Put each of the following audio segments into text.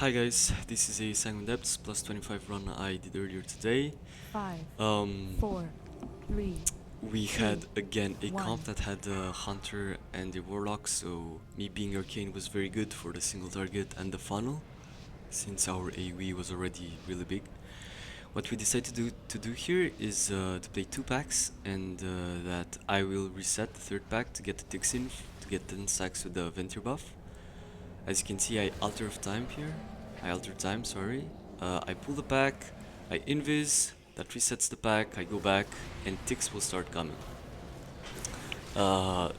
Hi guys, this is a Sanguine Depths plus 25 run I did earlier today. Five, Um, 4, 3, we 2, had again a 1. comp that had a Hunter and a Warlock, so me being Arcane was very good for the single target and the funnel, since our AoE was already really big. What we decided to do here is to play 2 packs, and that I will reset the 3rd pack to get the ticks in, to get 10 stacks with the Venture buff. As you can see, I alter time here. I alter time, sorry. I pull the pack, I invis, that resets the pack, I go back, and ticks will start coming.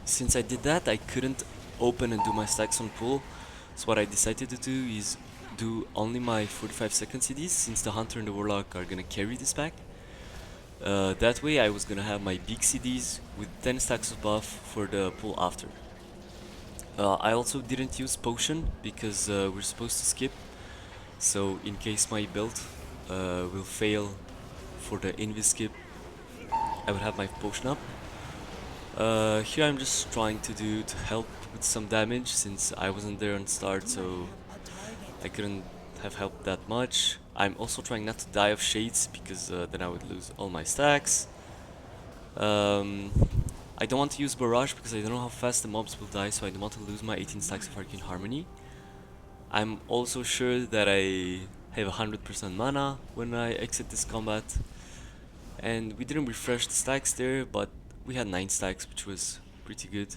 Since I did that, I couldn't open and do my stacks on pull, so what I decided to do is do only my 45 second CDs, since the Hunter and the Warlock are gonna carry this pack. That way I was gonna have my big CDs with 10 stacks of buff for the pull after. I also didn't use potion because we're supposed to skip, so in case my build will fail for the invis skip, I would have my potion up. Here I'm just trying to help with some damage since I wasn't there on start, so I couldn't have helped that much. I'm also trying not to die of shades because then I would lose all my stacks. I don't want to use Barrage because I don't know how fast the mobs will die, so I don't want to lose my 18 stacks of Arcane Harmony. I'm also sure that I have 100% mana when I exit this combat. And we didn't refresh the stacks there, but we had 9 stacks, which was pretty good.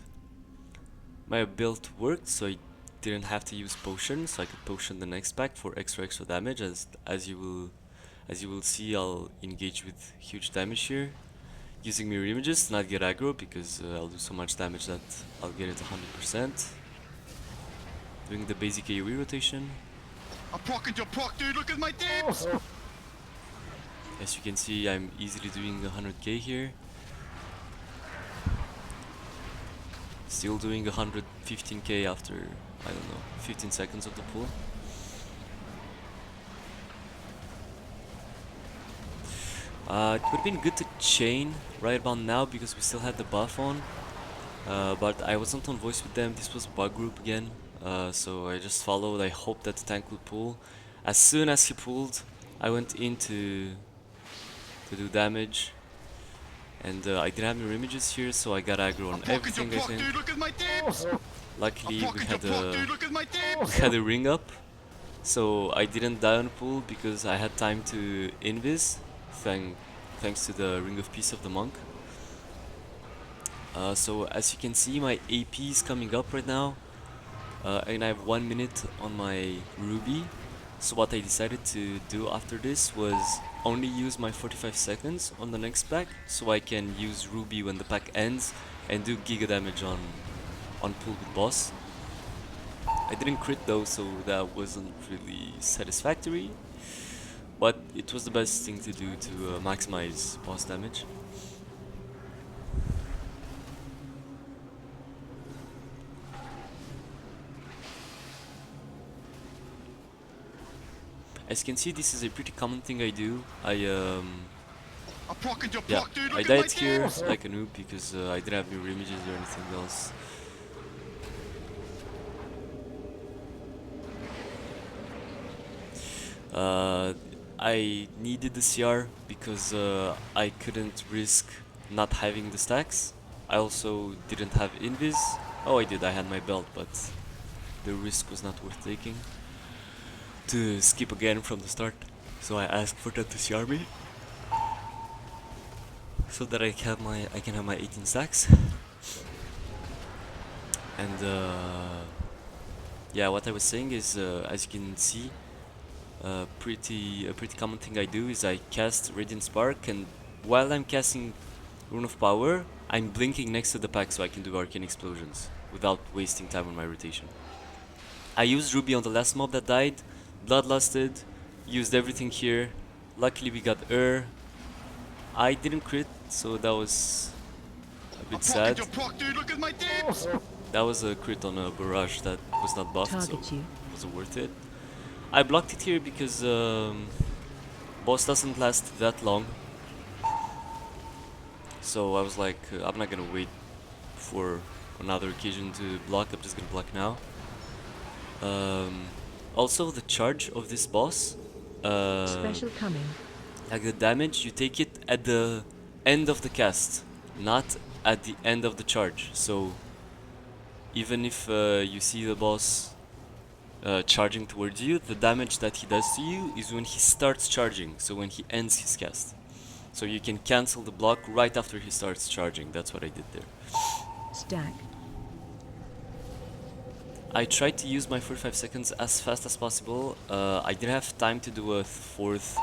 My build worked, so I didn't have to use potion, so I could potion the next pack for extra damage. As you will see, I'll engage with huge damage here, using mirror images to not get aggro because I'll do so much damage that I'll get it 100%. Doing the basic AoE rotation. I'm procking your proc, dude. Look at my dips. As you can see, I'm easily doing 100k here. Still doing 115k after, I don't know, 15 seconds of the pull. It would have been good to chain right about now because we still had the buff on. But I wasn't on voice with them. This was bug group again. So I just followed. I hoped that the tank would pull. As soon as he pulled, I went in to do damage. And I didn't have mirror images here, so I got aggro on everything, I think. Dude, look at my dips. Luckily, we had a ring up, so I didn't die on pull because I had time to invis, thanks to the Ring of Peace of the Monk. So as you can see, my AP is coming up right now, and I have 1 minute on my Ruby. So what I decided to do after this was only use my 45 seconds on the next pack, so I can use Ruby when the pack ends and do giga damage on pull with boss. I didn't crit though, so that wasn't really satisfactory, but it was the best thing to do to maximize boss damage. As you can see, this is a pretty common thing I do. I died here like a noob because I didn't have mirror images or anything else. I needed the CR because I couldn't risk not having the stacks. I also didn't have invis. Oh, I did, I had my belt, but the risk was not worth taking to skip again from the start. So I asked for them to CR me, so that I can have my 18 stacks. And yeah, what I was saying is, as you can see, a pretty common thing I do is I cast Radiant Spark, and while I'm casting Rune of Power, I'm blinking next to the pack so I can do Arcane Explosions without wasting time on my rotation. I used Ruby on the last mob that died, bloodlusted, used everything here. Luckily we got I didn't crit, so that was a bit sad. That was a crit on a barrage that was not buffed, so it wasn't worth it. I blocked it here because boss doesn't last that long. So I was like, I'm not gonna wait for another occasion to block, I'm just gonna block now. Also, the charge of this boss, Special coming. like the damage, you take it at the end of the cast, not at the end of the charge. So even if you see the boss charging towards you, the damage that he does to you is when he starts charging, so when he ends his cast. So you can cancel the block right after he starts charging. That's what I did there. Stack. I tried to use my 45 seconds as fast as possible. I didn't have time to do a fourth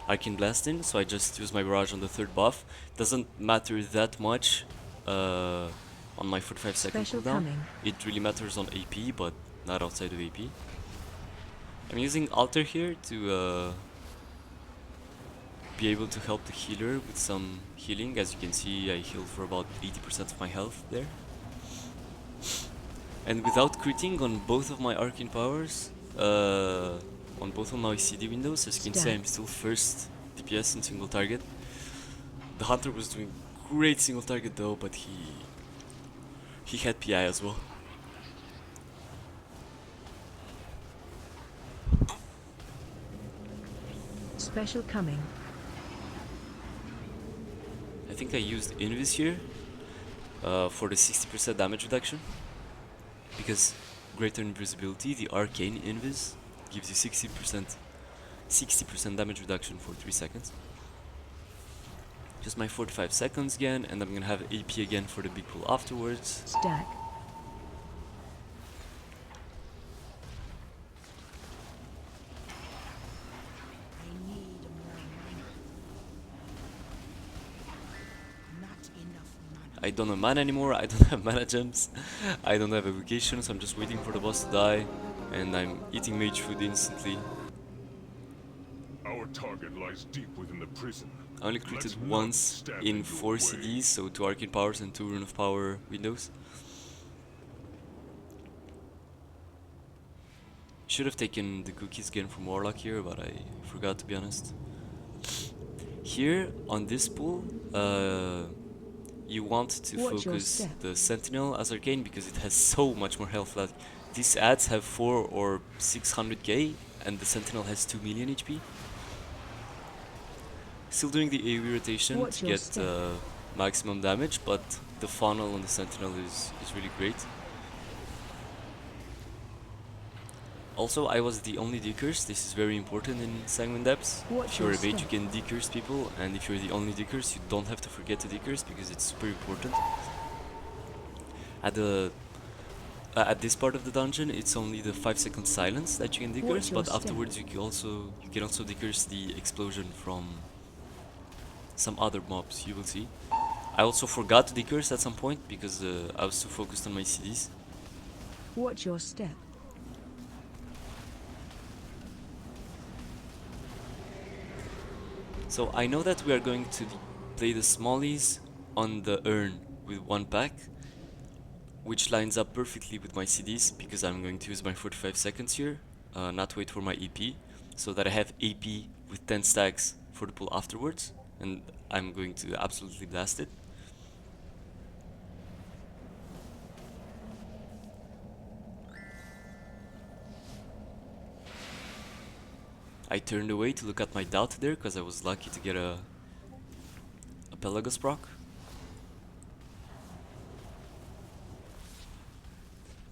Arcane Blast in, so I just used my barrage on the third buff. Doesn't matter that much on my 45 second Special cooldown. coming. It really matters on AP, but not outside of AP. I'm using Alter here to be able to help the healer with some healing. As you can see, I healed for about 80% of my health there. And without critting on both of my arcane powers, on both of my CD windows, as you can see, I'm still first DPS in single target. The hunter was doing great single target though, but he had PI as well. Special coming. I think I used Invis here for the 60% damage reduction, because greater invisibility, the Arcane Invis, gives you 60% damage reduction for 3 seconds. Just my 45 seconds again, and I'm gonna have AP again for the big pull afterwards. Stack. I don't have mana anymore, I don't have mana gems, I don't have evocation, so I'm just waiting for the boss to die, and I'm eating mage food instantly. Our target lies deep within the prison. I only critted once in 4 CDs, so 2 Arcane Powers and 2 Rune of Power windows. Should have taken the cookies again from Warlock here, but I forgot, to be honest. Here, on this pool, you want to focus the Sentinel as Arcane because it has so much more health. Like, these ads have 4 or 600k, and the Sentinel has 2 million HP. Still doing the AoE rotation to get maximum damage, but the funnel on the Sentinel is really great. Also, I was the only decurse. This is very important in Sanguine Depths. If you're a mage, you can decurse people, and if you're the only decurse, you don't have to forget to decurse because it's super important. At this part of the dungeon, it's only the 5-second silence that you can decurse, but afterwards you can also decurse the explosion from some other mobs. You will see. I also forgot to decurse at some point because I was too focused on my CDs. Watch your step. So I know that we are going to play the smallies on the urn with 1 pack, which lines up perfectly with my CDs because I'm going to use my 45 seconds here, not wait for my EP, so that I have AP with 10 stacks for the pull afterwards, and I'm going to absolutely blast it. I turned away to look at my doubt there because I was lucky to get a Pelagos proc.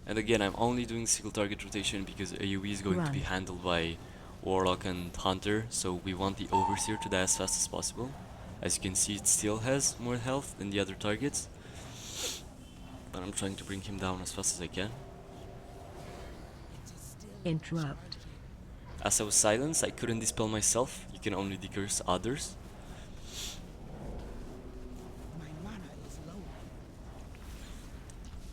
And again, I'm only doing single target rotation because AoE is going to be handled by Warlock and Hunter, so we want the Overseer to die as fast as possible. As you can see, it still has more health than the other targets, but I'm trying to bring him down as fast as I can. Interrupt. As I was silenced, I couldn't dispel myself. You can only decurse others.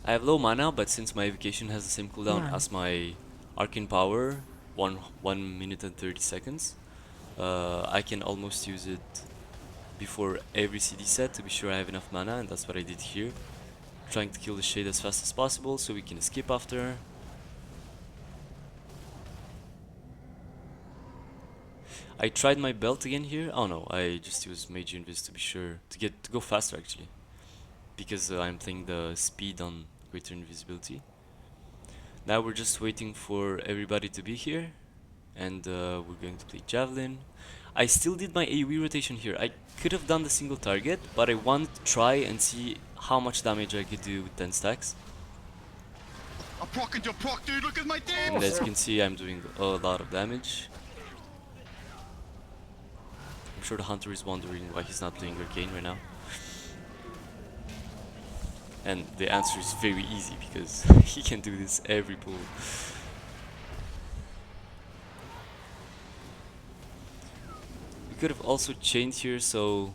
I have low mana, but since my evocation has the same cooldown as my arcane power, 1 minute and 30 seconds, I can almost use it before every CD set to be sure I have enough mana, and that's what I did here. Trying to kill the shade as fast as possible so we can escape after. I tried my belt again here. Oh no, I just used Mage Invis to be sure to go faster actually, because I'm playing the speed on greater invisibility. Now we're just waiting for everybody to be here, and we're going to play Javelin. I still did my AoE rotation here. I could have done the single target, but I wanted to try and see how much damage I could do with 10 stacks. I'm procking your proc, dude. Look at my And dips. as you can see, I'm doing a lot of damage. I'm sure the hunter is wondering why he's not playing Arcane right now. And the answer is very easy, because he can do this every pull. We could have also chained here, so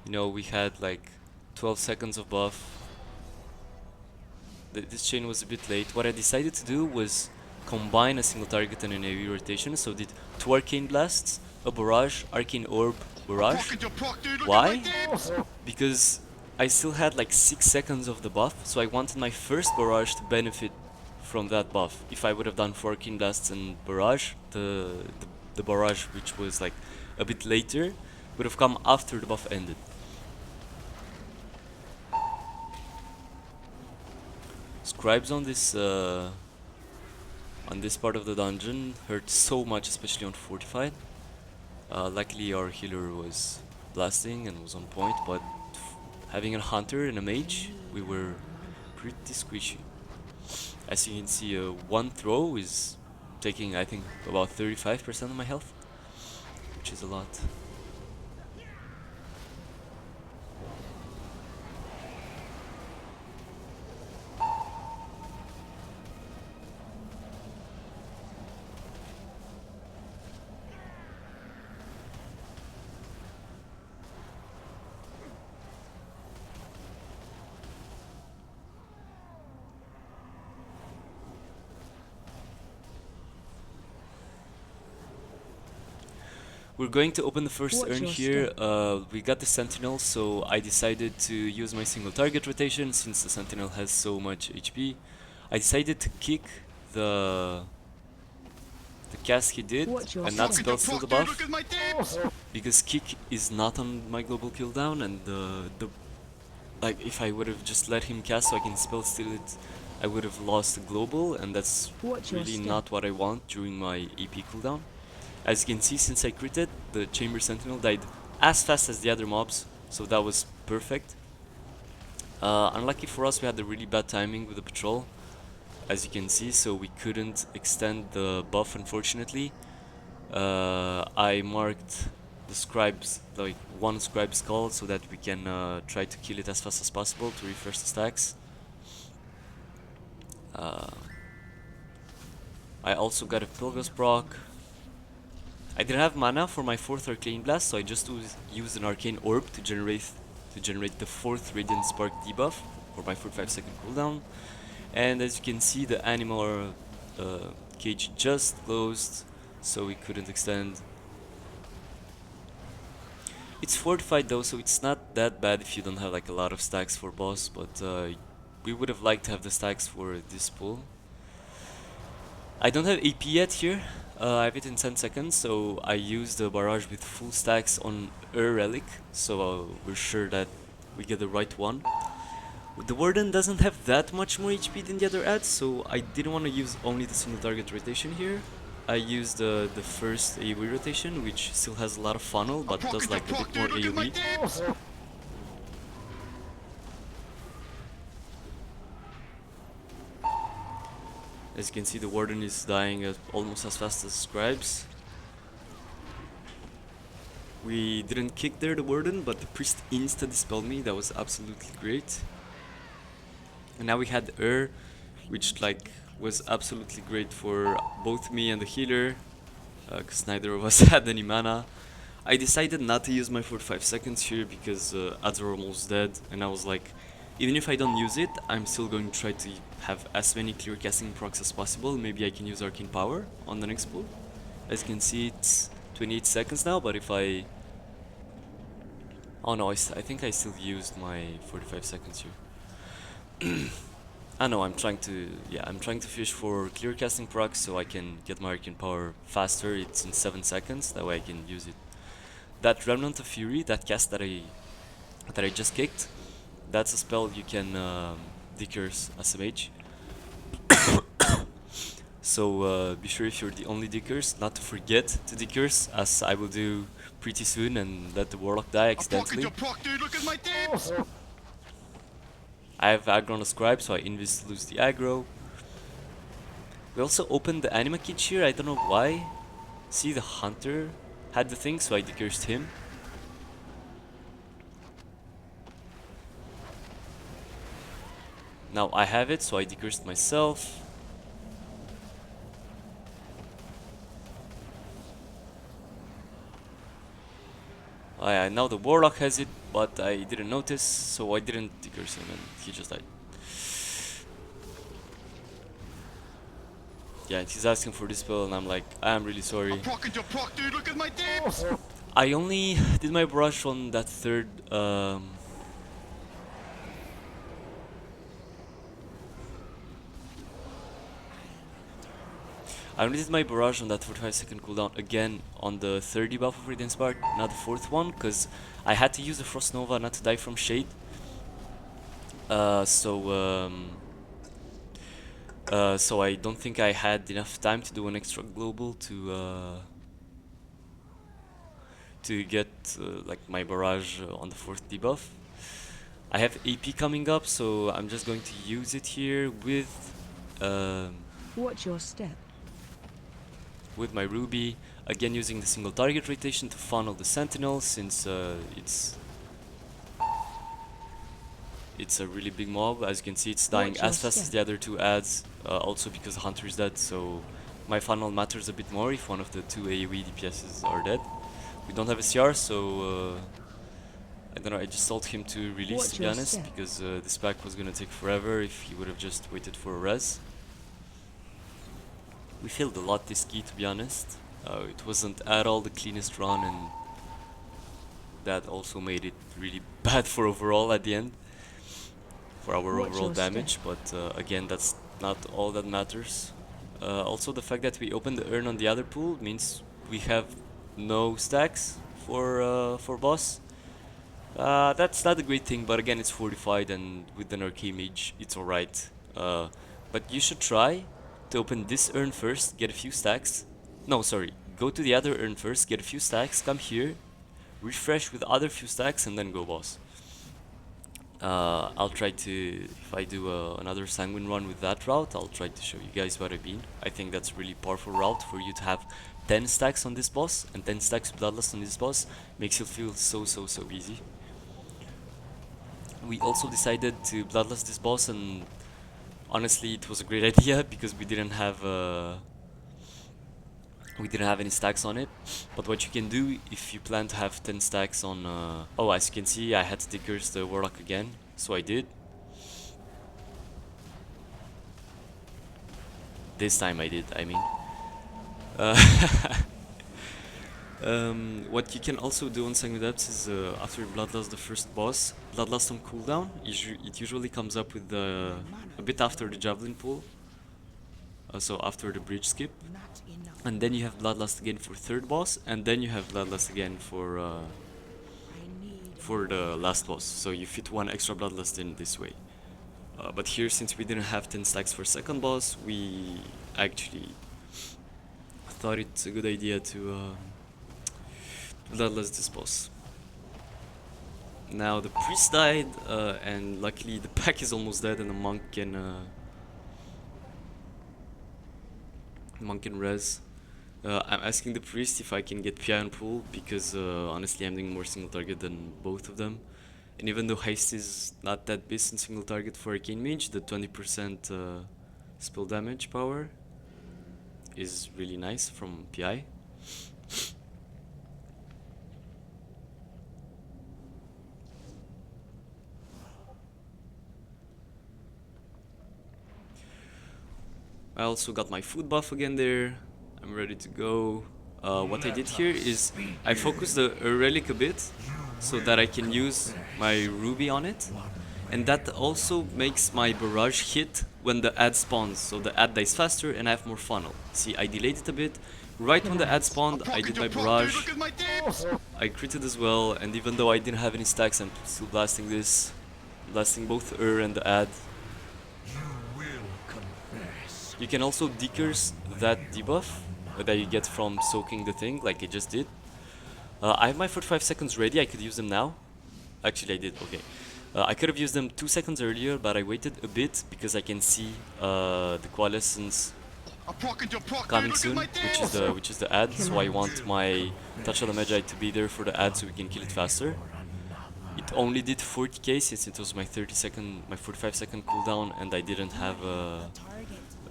you know, we had like 12 seconds of buff. This chain was a bit late. What I decided to do was combine a single target and an AoE rotation, so did 2 Arcane Blasts, a Barrage, Arcane Orb, Barrage. Procking your proc, dude. Look Why? at my dips. Because I still had like 6 seconds of the buff, so I wanted my first Barrage to benefit from that buff. If I would have done 4 Arcane Blasts and Barrage, the Barrage, which was like a bit later, would have come after the buff ended. Scribes on this part of the dungeon hurt so much, especially on Fortified. Luckily our healer was blasting and was on point, but having a hunter and a mage, we were pretty squishy. As you can see, one throw is taking, I think, about 35% of my health, which is a lot. We're going to open the first What's urn your here. We got the Sentinel, so I decided to use my single target rotation since the Sentinel has so much HP. I decided to kick the cast he did What's your and not step? spell Procking steal your the proc, dude. buff, Look at my dips. because kick is not on my global cooldown, and like if I would have just let him cast so I can spell steal it, I would have lost the global, and that's What's your really step? not what I want during my AP cooldown. As you can see, since I critted, the Chamber Sentinel died as fast as the other mobs, so that was perfect. Unlucky for us, we had a really bad timing with the patrol, as you can see, so we couldn't extend the buff, unfortunately. I marked the scribes, like one scribe skull, so that we can try to kill it as fast as possible to refresh the stacks. I also got a Pilgos proc. I didn't have mana for my 4th Arcane Blast, so I just used an Arcane Orb to generate the 4th Radiant Spark debuff for my 45-second cooldown. And as you can see, the animal cage just closed, so we couldn't extend. It's fortified though, so it's not that bad if you don't have like a lot of stacks for boss, but we would have liked to have the stacks for this pull. I don't have AP yet here. I have it in 10 seconds, so I used the barrage with full stacks on a relic, so we're sure that we get the right one. The Warden doesn't have that much more HP than the other ads, so I didn't want to use only the single target rotation here. I used the first AoE rotation, which still has a lot of funnel, but does like a bit more AoE. As you can see, the Warden is dying almost as fast as Scribes. We didn't kick there the Warden, but the Priest insta-dispelled me. That was absolutely great. And now we had which like was absolutely great for both me and the healer, because neither of us had any mana. I decided not to use my 45 seconds here because ads are almost dead, and I was like, even if I don't use it, I'm still going to try to have as many clear casting procs as possible. Maybe I can use Arcane Power on the next pull. As you can see, it's 28 seconds now, but if I... Oh no, I think I still used my 45 seconds here. I know, I'm trying to fish for clear casting procs so I can get my Arcane Power faster. It's in 7 seconds, that way I can use it. That Remnant of Fury, that cast that I just kicked, that's a spell you can decurse as a mage. So be sure if you're the only decurse not to forget to decurse, as I will do pretty soon, and let the warlock die I'm procking accidentally. your proc, dude. Look at my dips. I have aggro on the scribe, so I invis to lose the aggro. We also opened the anima kit here, I don't know why. See, the hunter had the thing, so I decursed him. Now I have it, so I decursed myself. Oh yeah, now the warlock has it, but I didn't notice, so I didn't decurse him and he just died. Yeah, and he's asking for this spell and I'm like, I'm really sorry. I'm procking your proc, dude. Look at my dips. I only did my barrage on that third I only did my barrage on that 45-second cooldown again on the third debuff of Radiance Bard, not the fourth one, because I had to use the Frost Nova not to die from Shade. So I don't think I had enough time to do an extra global to get like my barrage on the fourth debuff. I have AP coming up, so I'm just going to use it here Watch your step. with my ruby, again using the single target rotation to funnel the Sentinels, since it's a really big mob. As you can see, it's dying Watch your as fast as step. the other two adds, also because the hunter is dead, so my funnel matters a bit more if one of the two AoE DPSs are dead. We don't have a CR, so I don't know, I just told him to release, Watch to be your honest, step. because this pack was gonna take forever if he would have just waited for a res. We failed a lot this key, to be honest. It wasn't at all the cleanest run, and that also made it really bad for overall at the end, for our Watch overall your damage, but again, that's not all that matters. Also, the fact that we opened the urn on the other pool means we have no stacks for boss. That's not a great thing, but again, it's fortified, and with an Arcane Mage, it's alright. But you should try to open this urn first, get a few stacks. No, sorry, go to the other urn first, get a few stacks, come here, refresh with other few stacks, and then go boss. I'll try to, if I do another Sanguine run with that route, I'll try to show you guys what I mean. I think that's a really powerful route for you to have 10 stacks on this boss, and 10 stacks Bloodlust on this boss makes you feel so easy. We also decided to Bloodlust this boss, and honestly it was a great idea because we didn't have any stacks on it. But what you can do if you plan to have 10 stacks on oh, as you can see, I had to decurse the warlock again, so I did. This time I did, I mean. What you can also do on Sanguine Depths is after you Bloodlust the first boss, Bloodlust on cooldown, it usually comes up with a bit after the Javelin pull, so after the bridge skip, and then you have Bloodlust again for third boss, and then you have Bloodlust again for the last boss, so you fit one extra Bloodlust in this way. But here, since we didn't have 10 stacks for second boss, we actually thought it's a good idea to Bloodlust this boss. Now the priest died, and luckily the pack is almost dead, and the monk can res. I'm asking the priest if I can get PI on pool, because honestly I'm doing more single target than both of them. And even though haste is not that best in single target for Arcane Mage, the 20% spell damage power is really nice from PI. I also got my food buff again there. I'm ready to go. What I did here is I focused the Relic a bit so that I can use my ruby on it, and that also makes my barrage hit when the ad spawns, so the ad dies faster and I have more funnel. See, I delayed it a bit. Right when the ad spawned, I did my barrage. I critted as well, and even though I didn't have any stacks, I'm still blasting this, blasting both and the ad. You will confess. You can also decurse that debuff that you get from soaking the thing, like I just did. I have my 45 seconds ready, I could use them now. Actually, I did, okay. I could have used them 2 seconds earlier, but I waited a bit because I can see the coalescence I'm proccing your proc, dude. coming Look at soon, my which is the ad. So I want my touch of the Magi to be there for the ad so we can kill it faster. It only did 40k since it was my 45 second cooldown, and I didn't have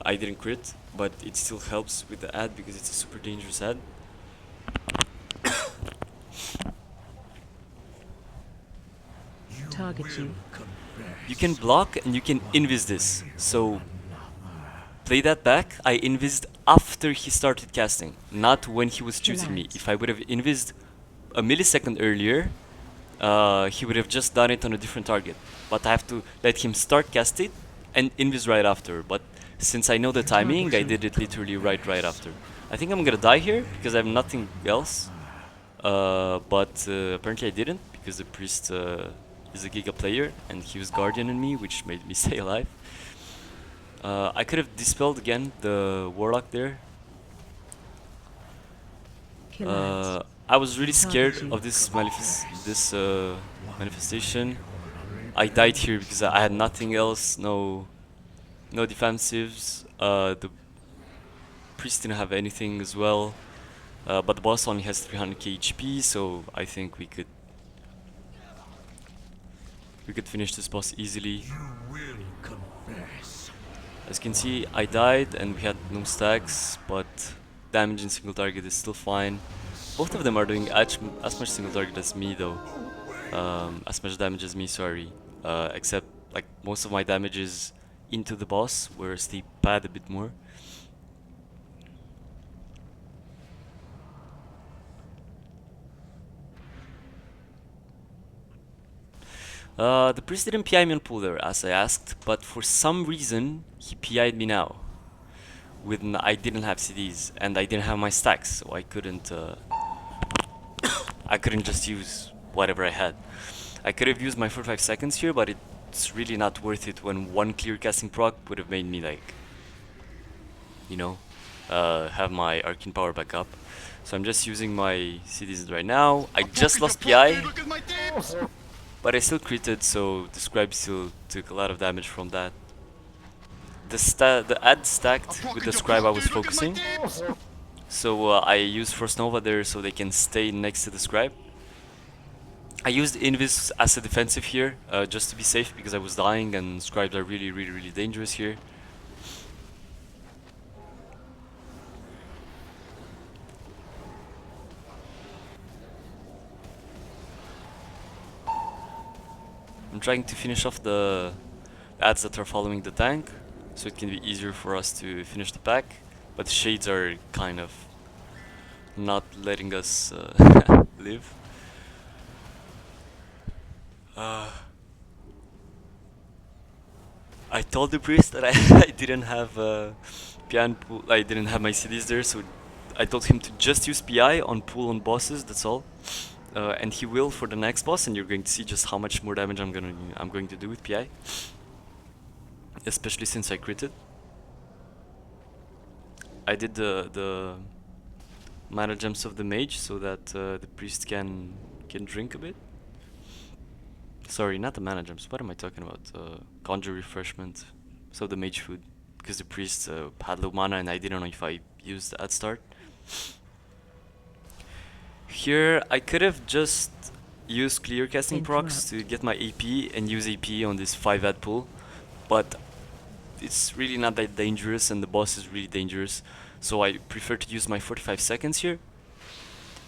I didn't crit, but it still helps with the ad because it's a super dangerous ad. Target you. You can block and you can invis this. So play that back. I invised after he started casting, not when he was choosing me. If I would have invised a millisecond earlier, he would have just done it on a different target. But I have to let him start cast it and invis right after. But since I know the timing, I did it literally right after. I think I'm gonna die here because I have nothing else. But apparently I didn't because the priest is a Giga player and he was Guardian in me, which made me stay alive. I could have dispelled again the Warlock there. I was really scared of this manifestation. I died here because I had nothing else, no defensives. The priest didn't have anything as well, but the boss only has 300k HP, so I think we could finish this boss easily. As you can see, I died and we had no stacks, but damage in single target is still fine. Both of them are doing as much single target as me though. As much damage as me, sorry. Except like most of my damage is into the boss, whereas they pad a bit more. The priest didn't PI me on pool there as I asked, but for some reason he PI'd me now. When I didn't have CDs and I didn't have my stacks, so I couldn't just use whatever I had. I could have used my 45 seconds here, but it's really not worth it when one clear casting proc would have made me like, you know, have my arcane power back up. So I'm just using my CDs right now. I just lost PI, but I still critted, so the scribe still took a lot of damage from that. The ad stacked with the scribe I was focusing, so I used Frost Nova there so they can stay next to the scribe. I used Invis as a defensive here, just to be safe because I was dying and scribes are really dangerous here. I'm trying to finish off the ads that are following the tank, so it can be easier for us to finish the pack, but the shades are kind of not letting us live. I told the priest that I didn't have PI pool, I didn't have my CDs there, so I told him to just use PI on pool on bosses, that's all. And he will for the next boss, and you're going to see just how much more damage I'm going to do with PI. Especially since I critted. I did the mana gems of the mage so that the priest can drink a bit. Sorry, not the mana gems. What am I talking about? Conjure refreshment. So the mage food, because the priest had low mana and I didn't know if I used at start. Here I could have just used clear casting procs to get my AP and use AP on this 5 ad pool, but it's really not that dangerous and the boss is really dangerous, so I prefer to use my 45 seconds here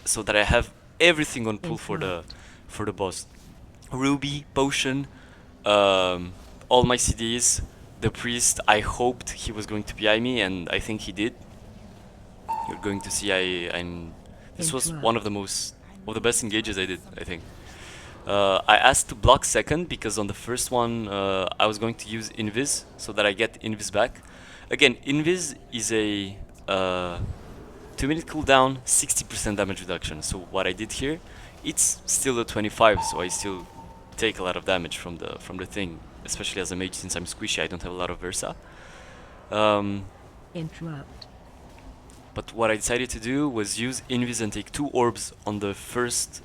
so that I have everything on pool for the boss. Ruby, potion, all my CDs, the priest. I hoped he was going to PI me and I think he did. You're going to see this was one of the best engages I did, I think. I asked to block second because on the first one I was going to use Invis so that I get Invis back. Again, Invis is a 2-minute cooldown, 60% damage reduction. So what I did here, it's still a 25, so I still take a lot of damage from the thing, especially as a mage since I'm squishy. I don't have a lot of Versa. Interrupt. But what I decided to do was use Invis and take 2 orbs on the first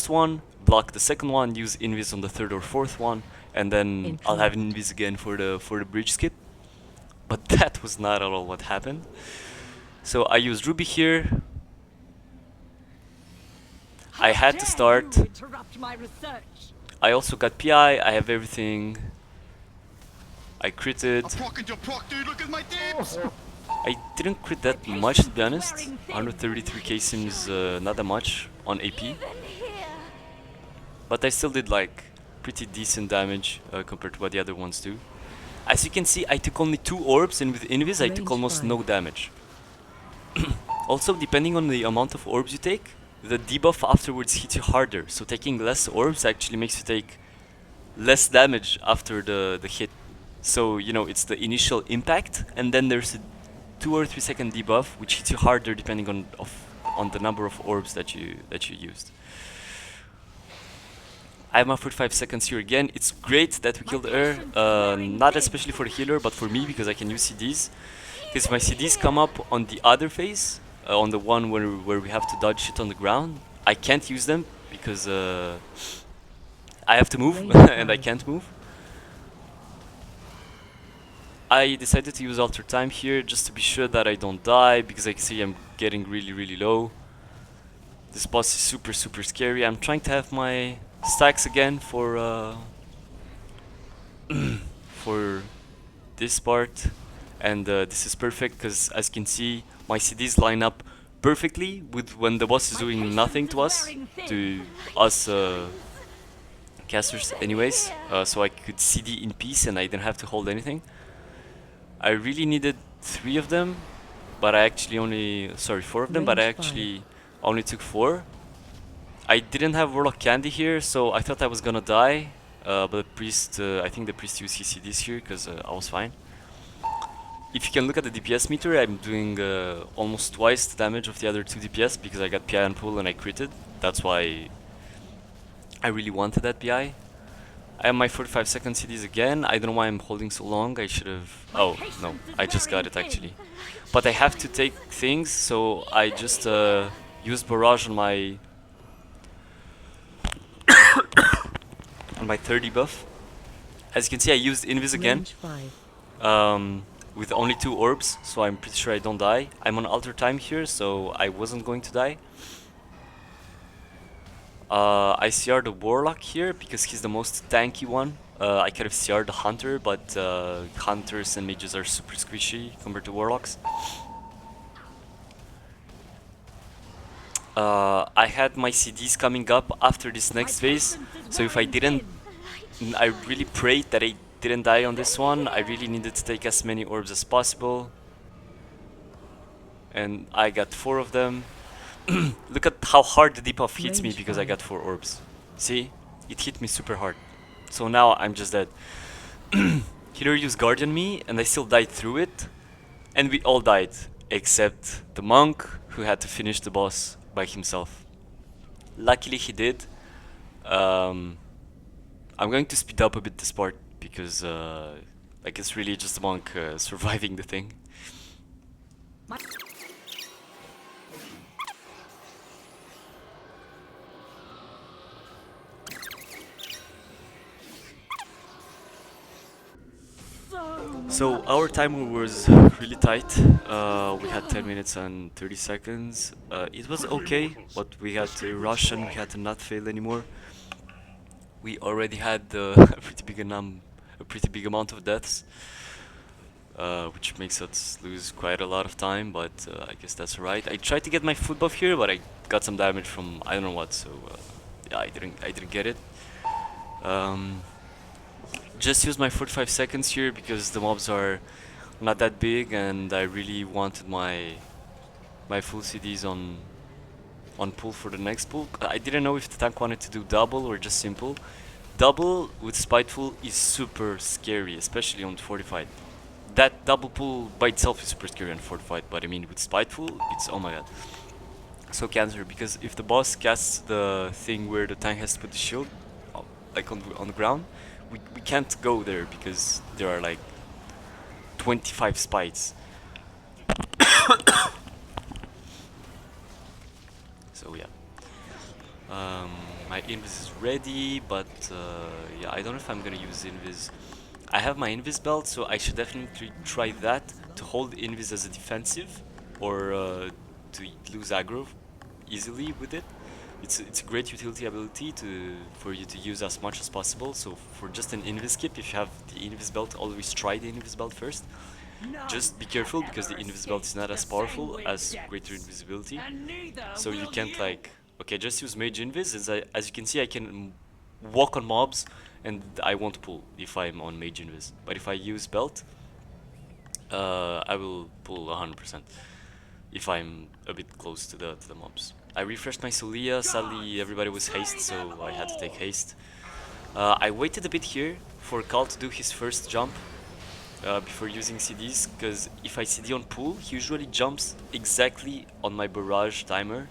one, block the second one, use Invis on the third or fourth one, and then I'll have Invis again for the bridge skip. But that was not at all what happened. So I used Ruby here. I had to start. I also got PI, I have everything. I critted. I'm procking your proc, dude. Look at my dips. I didn't crit that much, to be honest. 133k seems not that much on AP. But I still did like pretty decent damage compared to what the other ones do. As you can see, I took only 2 orbs, and with Invis I took almost no damage. Also, depending on the amount of orbs you take, the debuff afterwards hits you harder. So taking less orbs actually makes you take less damage after the hit. So, you know, it's the initial impact, and then there's a 2 or 3 second debuff, which hits you harder depending on the number of orbs that you used. I have my 45 seconds here again. It's great that we killed her, not especially for the healer, but for me, because I can use CDs. Because my CDs come up on the other phase, on the one where we have to dodge shit on the ground. I can't use them because I have to move and I can't move. I decided to use Alter Time here just to be sure that I don't die, because I can see I'm getting really low. This boss is super scary. I'm trying to have my stacks again for for this part, and this is perfect because, as you can see, my CDs line up perfectly with when the boss is doing nothing to us casters anyways, so I could CD in peace and I didn't have to hold anything. I really needed 3 of them, but I actually only 4 of them, but I actually only took 4. I didn't have Warlock Candy here, so I thought I was gonna die, but the priest, I think the priest used his CDs here because I was fine. If you can look at the DPS meter, I'm doing almost twice the damage of the other 2 DPS because I got PI on pull and I critted. That's why I really wanted that PI. I have my 45 second CDs again. I don't know why I'm holding so long. I should have... Oh, no. I just got it actually. But I have to take things, so I just used Barrage on my... on my 30 buff. As you can see, I used Invis again. With only 2 orbs, so I'm pretty sure I don't die. I'm on Alter Time here, so I wasn't going to die. I CR the Warlock here because he's the most tanky one. I could have CR'd the Hunter, but Hunters and Mages are super squishy compared to Warlocks. I had my CDs coming up after this next phase, so if I didn't... I really prayed that I didn't die on this one. I really needed to take as many orbs as possible. And I got 4 of them. Look at how hard the debuff hits me because I got 4 orbs. See? It hit me super hard. So now I'm just dead. Healer used Guardian me and I still died through it. And we all died. Except the monk who had to finish the boss by himself. Luckily he did. I'm going to speed up a bit this part because like it's really just the monk surviving the thing. So our timer was really tight. We had 10 minutes and 30 seconds. It was okay, but we had to rush and we had to not fail anymore. We already had a pretty big amount of deaths, which makes us lose quite a lot of time. But I guess that's alright. I tried to get my foot buff here, but I got some damage from I don't know what. So yeah, I didn't get it. Just use my 45 seconds here because the mobs are not that big and I really wanted my full CDs on pull for the next pull. I didn't know if the tank wanted to do double or just simple. Double with Spiteful is super scary, especially on Fortified. That double pull by itself is super scary on Fortified, but I mean with Spiteful, it's oh my god. So Cancer, because if the boss casts the thing where the tank has to put the shield, like on the ground, we can't go there because there are like 25 spites. So yeah. My invis is ready, but yeah, I don't know if I'm gonna use invis. I have my invis belt, so I should definitely try that to hold invis as a defensive, or to lose aggro easily with it. It's a great utility ability for you to use as much as possible. So for just an invis skip, if you have the invis belt, always try the invis belt first. Just be careful because the invis belt is not as powerful as greater invisibility. So you can't like, okay, just use mage invis. As you can see, I can walk on mobs and I won't pull if I'm on mage invis. But if I use belt, I will pull 100% if I'm a bit close to the mobs. I refreshed my Solia. Sadly, everybody was haste, so I had to take haste. I waited a bit here for Carl to do his first jump before using CDs, because if I CD on pool, he usually jumps exactly on my barrage timer,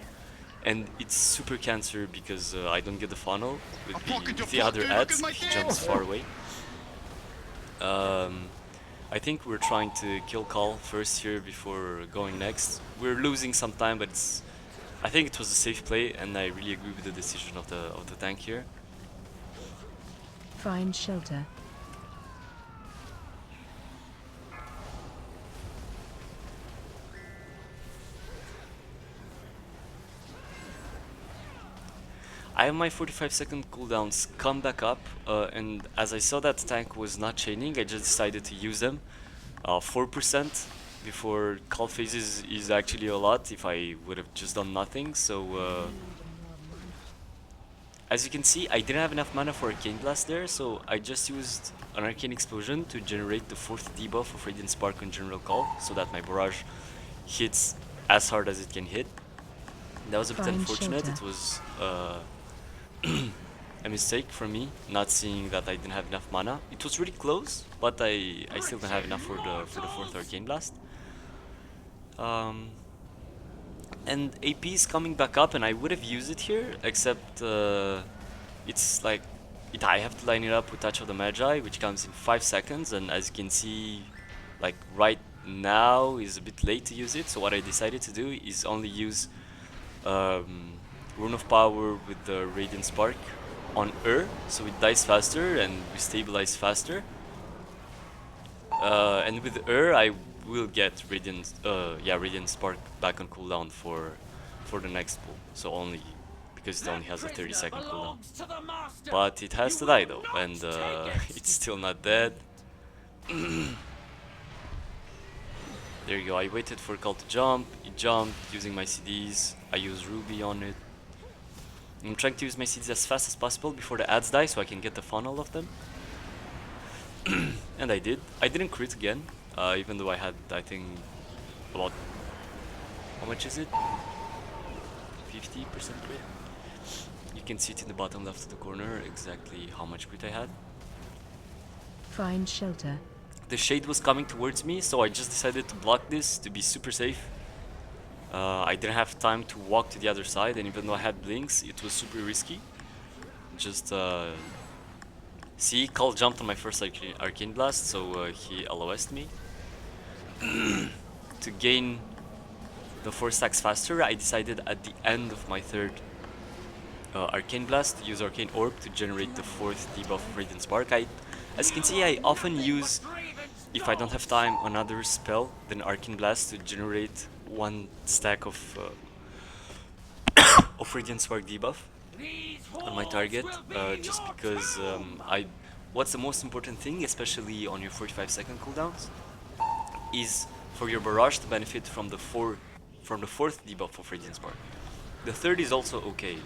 and it's super cancer because I don't get the funnel. With the other ads, he jumps far away. I think we're trying to kill Carl first here before going next. We're losing some time, but I think it was a safe play, and I really agree with the decision of the tank here. Find shelter. I have my 45-second cooldowns come back up, and as I saw that tank was not chaining, I just decided to use them. 4% before call phases is actually a lot if I would have just done nothing, so as you can see, I didn't have enough mana for Arcane Blast there, so I just used an Arcane Explosion to generate the 4th debuff of Radiant Spark on General Call, so that my barrage hits as hard as it can hit. That was a bit unfortunate. It was a mistake for me, not seeing that I didn't have enough mana. It was really close, but I still didn't have enough for the 4th Arcane Blast. And AP is coming back up, and I would have used it here, except it's like I have to line it up with Touch of the Magi, which comes in 5 seconds, and as you can see, like right now is a bit late to use it. So what I decided to do is only use Rune of Power with the Radiant Spark on so it dies faster and we stabilize faster. And with I will get Radiant Spark back on cooldown for the next pull. So only because it only has a 30-second cooldown. But it has to die though, and it's still not dead. There you go. I waited for Call to jump. It jumped using my CDs. I used Ruby on it. I'm trying to use my CDs as fast as possible before the ads die so I can get the funnel of them. And I did. I didn't crit again, even though I had, I think, about, how much is it? 50% crit. You can see it in the bottom left of the corner exactly how much crit I had. Find shelter. The shade was coming towards me, so I just decided to block this to be super safe. I didn't have time to walk to the other side, and even though I had blinks, it was super risky. Just see, Call jumped on my first Arcane Blast, so he LOS'd me. To gain the 4 stacks faster, I decided at the end of my 3rd Arcane Blast to use Arcane Orb to generate the 4th debuff of Radiant Spark. As you can see, I often use, if I don't have time, another spell than Arcane Blast to generate 1 stack of Radiant Spark debuff on my target, just because what's the most important thing, especially on your 45-second cooldowns, is for your barrage to benefit from the 4th debuff of Radiant Spark. The 3rd is also okay,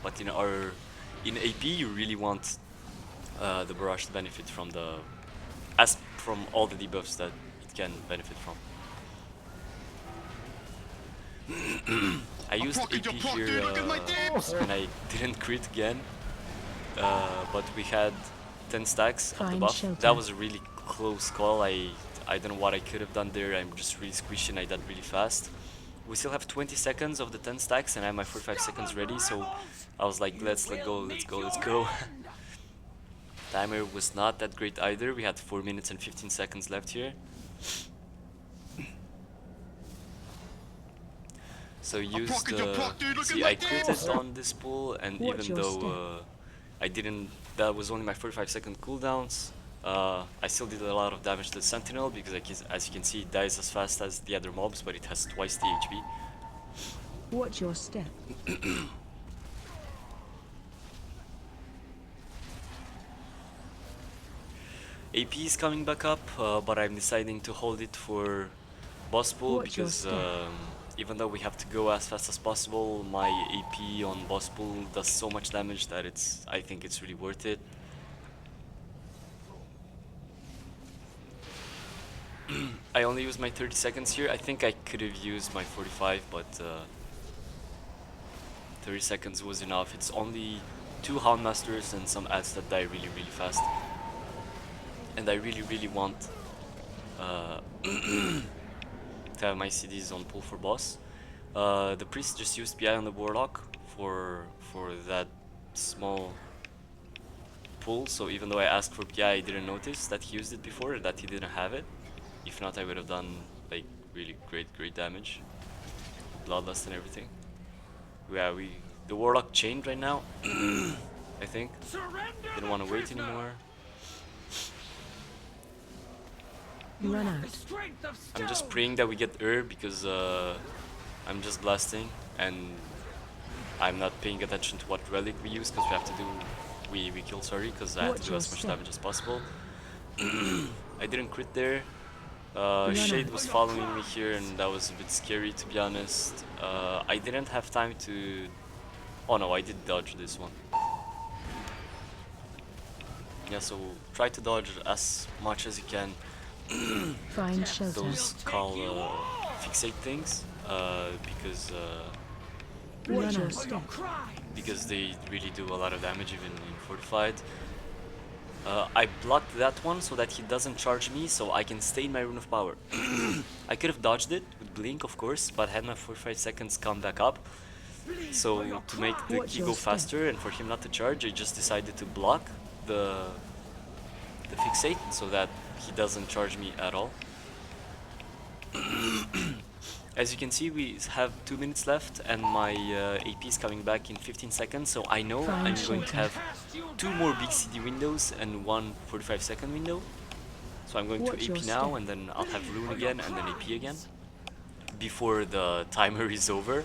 but in AP you really want the barrage to benefit from from all the debuffs that it can benefit from. I used AP here and I didn't crit again, but we had 10 stacks of the buff. Shelter. That was a really close call. I don't know what I could have done there. I'm just really squishy and I died really fast. We still have 20 seconds of the 10 stacks and I have my 45 seconds ready, so I was like, let's go. Timer was not that great either. We had 4 minutes and 15 seconds left here. So used proccing your proc, dude, look see, at I my critted damn- on this pull, and Watch even your though step. I didn't, that was only my 45-second cooldowns, I still did a lot of damage to the Sentinel because as you can see, it dies as fast as the other mobs, but it has twice the HP. Watch your step. AP is coming back up, but I'm deciding to hold it for boss pull Watch your because step. even though we have to go as fast as possible, my AP on boss pull does so much damage that I think it's really worth it. I only used my 30 seconds here. I think I could have used my 45, but 30 seconds was enough. It's only 2 Houndmasters and some ads that die really, really fast. And I really, really want to have my CDs on pull for boss. The priest just used PI on the warlock for that small pull, so even though I asked for PI, I didn't notice that he used it before, that he didn't have it. If not, I would have done like really great damage, bloodlust and everything. Yeah, the warlock chained right now. I think didn't want to wait anymore. Run out. I'm just praying that we get because I'm just blasting and I'm not paying attention to what relic we use because we have to do we kill, sorry, because I have to do as much damage as possible. I didn't crit there. Shade was following me here and that was a bit scary, to be honest. I didn't have time to... Oh no, I did dodge this one. Yeah, so try to dodge as much as you can. Find shelter. Those call fixate things Watch your step. because they really do a lot of damage even in Fortified. I blocked that one so that he doesn't charge me, so I can stay in my Rune of Power. I could have dodged it with Blink, of course, but had my 45 seconds come back up. So to make the key go faster and for him not to charge, I just decided to block the fixate so that he doesn't charge me at all. As you can see, we have 2 minutes left and my AP is coming back in 15 seconds, so I know I'm going to have 2 more big CD windows and 1 45-second window. So I'm going to AP now and then I'll have Rune again and then AP again before the timer is over.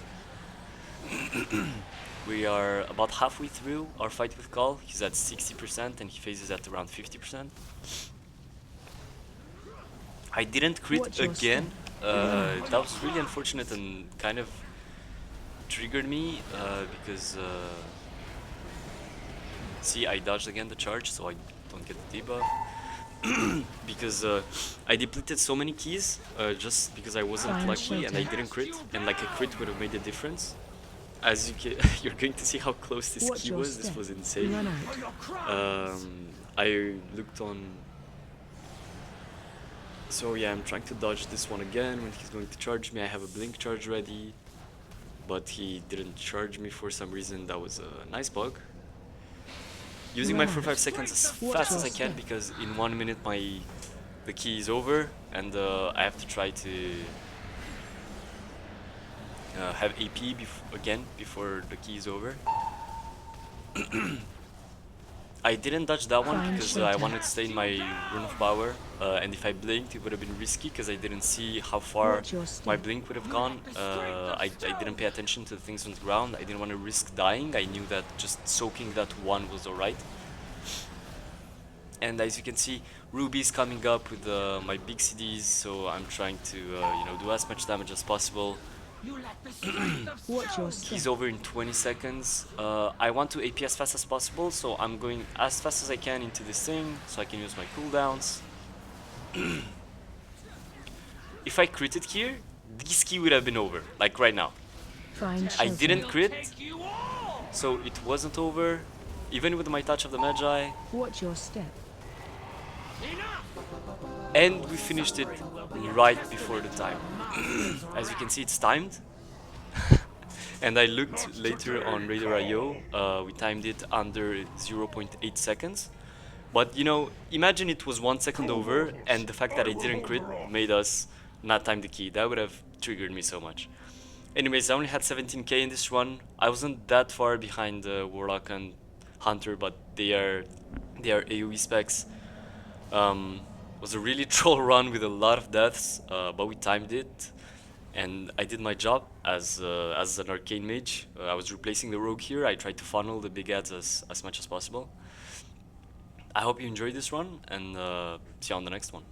We are about halfway through our fight with Call. He's at 60% and he phases at around 50%. I didn't crit again. That was really unfortunate and kind of triggered me because see, I dodged again the charge so I don't get the debuff. Because I depleted so many keys just because I wasn't lucky and I didn't crit, and like a crit would have made a difference. As you can, you're going to see how close this key was. This was insane. I looked on. So yeah, I'm trying to dodge this one again when he's going to charge me. I have a blink charge ready, but he didn't charge me for some reason. That was a nice bug. Using my 45 seconds as fast as I can because in 1 minute the key is over and I have to try to have AP again before the key is over. I didn't dodge that one because I wanted to stay in my Rune of Power, and if I blinked it would have been risky because I didn't see how far my blink would have gone. I didn't pay attention to the things on the ground. I didn't want to risk dying. I knew that just soaking that one was alright. And as you can see, Ruby's coming up with my big CDs, so I'm trying to do as much damage as possible. He's over in 20 seconds. I want to AP as fast as possible, so I'm going as fast as I can into this thing so I can use my cooldowns. If I critted here, this key would have been over, like right now. I didn't crit, so it wasn't over, even with my touch of the Magi. Watch your step. And we finished it right before the time. As you can see, it's timed. And I looked later on Radar.io, we timed it under 0.8 seconds, But you know, imagine it was 1 second over, and the fact that I didn't crit made us not time the key. That would have triggered me so much. Anyways, I only had 17k in this run. I wasn't that far behind Warlock and Hunter, but they are AoE specs. Was a really troll run with a lot of deaths, but we timed it, and I did my job as an Arcane Mage. I was replacing the Rogue here. I tried to funnel the big ads as much as possible. I hope you enjoyed this run, and see you on the next one.